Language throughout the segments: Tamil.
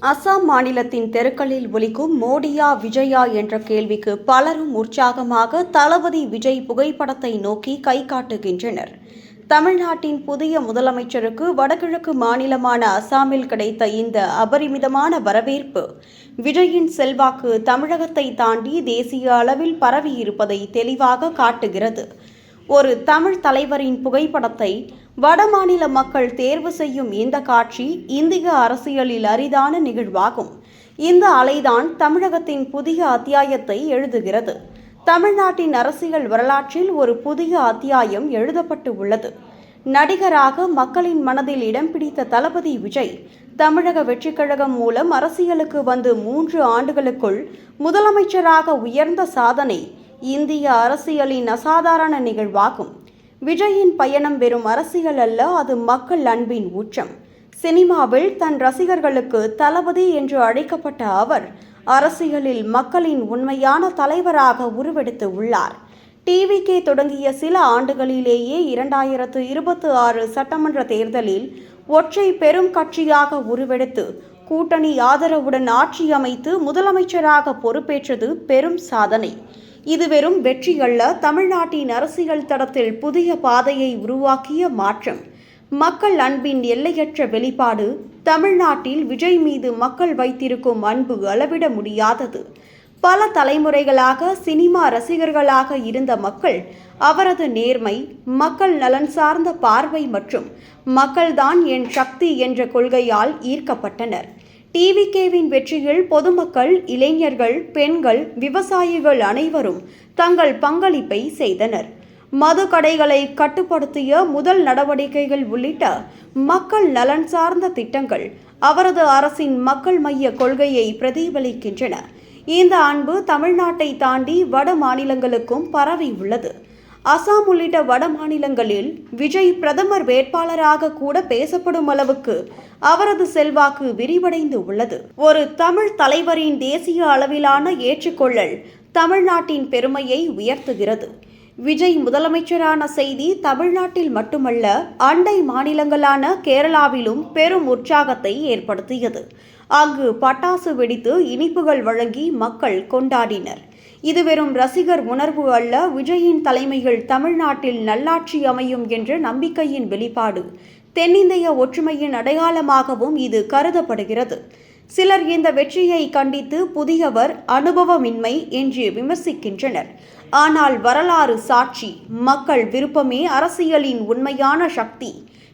அசாம் மாநிலத்தின் தெருக்களில் ஒலிக்கும் மோடியா விஜயா என்ற கேள்விக்கு பலரும் உற்சாகமாக தளபதி விஜய் புகைப்படத்தை நோக்கி கை காட்டுகின்றனர். தமிழ்நாட்டின் புதிய முதலமைச்சருக்கு வடகிழக்கு மாநிலமான அசாமில் கிடைத்த இந்த அபரிமிதமான வரவேற்பு விஜயின் செல்வாக்கு தமிழகத்தை தாண்டி தேசிய அளவில் பரவியிருப்பதை தெளிவாக காட்டுகிறது. ஒரு தமிழ் தலைவரின் புகைப்படத்தை வடமாநில மக்கள் தேர்வு செய்யும் இந்த காட்சி இந்திய அரசியலில் அரிதான நிகழ்வாகும். இந்த அலைதான் தமிழகத்தின் புதிய அத்தியாயத்தை எழுதுகிறது. தமிழ்நாட்டின் அரசியல் வரலாற்றில் ஒரு புதிய அத்தியாயம் எழுதப்பட்டு உள்ளது. நடிகராக மக்களின் மனதில் இடம் பிடித்த தளபதி விஜய் தமிழக வெற்றிக் கழகம் மூலம் அரசியலுக்கு வந்து 3 ஆண்டுகளுக்குள் முதலமைச்சராக உயர்ந்த சாதனை இந்திய அரசியலின் அசாதாரண நிகழ்வாகும். விஜயின் பயணம் வெறும் அரசியல் அல்ல, அது மக்கள் அன்பின் உச்சம். சினிமாவில் தன் ரசிகர்களுக்கு தளபதி என்று அழைக்கப்பட்ட அவர் அரசியலில் மக்களின் உண்மையான தலைவராக உருவெடுத்து உள்ளார். டிவிகே தொடங்கிய சில ஆண்டுகளிலேயே 2026 சட்டமன்ற தேர்தலில் ஒற்றை பெரும் கட்சியாக உருவெடுத்து கூட்டணி ஆதரவுடன் ஆட்சி அமைத்து முதலமைச்சராக பொறுப்பேற்றது பெரும் சாதனை. இது வெறும் வெற்றி அல்ல, தமிழ்நாட்டின் அரசியல் தடத்தில் புதிய பாதையை உருவாக்கிய மாற்றம். மக்கள் அன்பின் எல்லையற்ற வெளிப்பாடு. தமிழ்நாட்டில் விஜய் மீது மக்கள் வைத்திருக்கும் அன்பு அளவிட முடியாதது. பல தலைமுறைகளாக சினிமா ரசிகர்களாக இருந்த மக்கள் அவரது நேர்மை, மக்கள் நலன் சார்ந்த பார்வை மற்றும் மக்கள்தான் என் சக்தி என்ற கொள்கையால் ஈர்க்கப்பட்டனர். டிவிகேவின் வெற்றியில் பொதுமக்கள், இளைஞர்கள், பெண்கள், விவசாயிகள் அனைவரும் தங்கள் பங்களிப்பை செய்தனர். மது கடைகளை கட்டுப்படுத்திய முதல் நடவடிக்கைகள் உள்ளிட்ட மக்கள் நலன் சார்ந்த திட்டங்கள் அவரது அரசின் மக்கள் மைய கொள்கையை பிரதிபலிக்கின்றன. இந்த அன்பு தமிழ்நாட்டை தாண்டி வட மாநிலங்களுக்கும் பரவி உள்ளது. அசாம் உள்ளிட்ட வட மாநிலங்களில் விஜய் பிரதமர் வேட்பாளராக கூட பேசப்படும் அளவுக்கு அவரது செல்வாக்கு விரிவடைந்து உள்ளது. ஒரு தமிழ் தலைவரின் தேசிய அளவிலான ஏற்றுக்கொள்ளல் தமிழ்நாட்டின் பெருமையை உயர்த்துகிறது. விஜய் முதலமைச்சரான செய்தி தமிழ்நாட்டில் மட்டுமல்ல, அண்டை மாநிலங்களான கேரளாவிலும் பெரும் உற்சாகத்தை ஏற்படுத்தியது. அங்கு பட்டாசு வெடித்து இனிப்புகள் வழங்கி மக்கள் கொண்டாடினர். இது வெறும் ரசிகர் உணர்வு அல்ல, விஜயின் தலைமையில் தமிழ்நாட்டில் நல்லாட்சி அமையும் என்ற நம்பிக்கையின் வெளிப்பாடு. தென்னிந்திய ஒற்றுமையின் அடையாளமாகவும் இது கருதப்படுகிறது. சிலர் இந்த வெற்றியை கண்டித்து புதியவர், அனுபவமின்மை என்று விமர்சிக்கின்றனர். ஆனால் வரலாறு சாட்சி, மக்கள் விருப்பமே அரசியலின் உண்மையான சக்தி.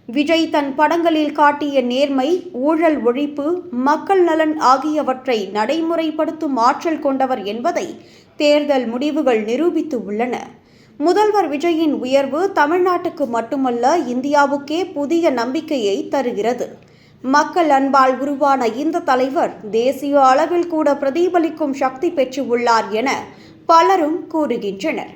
விஜய் தன் படங்களில் காட்டிய நேர்மை, ஊழல் ஒழிப்பு, மக்கள் நலன் ஆகியவற்றை நடைமுறைப்படுத்தும் ஆற்றல் கொண்டவர் என்பதை தேர்தல் முடிவுகள் நிரூபித்து உள்ளன. முதல்வர் விஜயின் உயர்வு தமிழ்நாட்டுக்கு மட்டுமல்ல, இந்தியாவுக்கே புதிய நம்பிக்கையை தருகிறது. மக்கள் அன்பால் உருவான இந்த தலைவர் தேசிய அளவில் கூட பிரதிபலிக்கும் சக்தி பெற்று உள்ளார் என பலரும் கூறுகின்றனர்.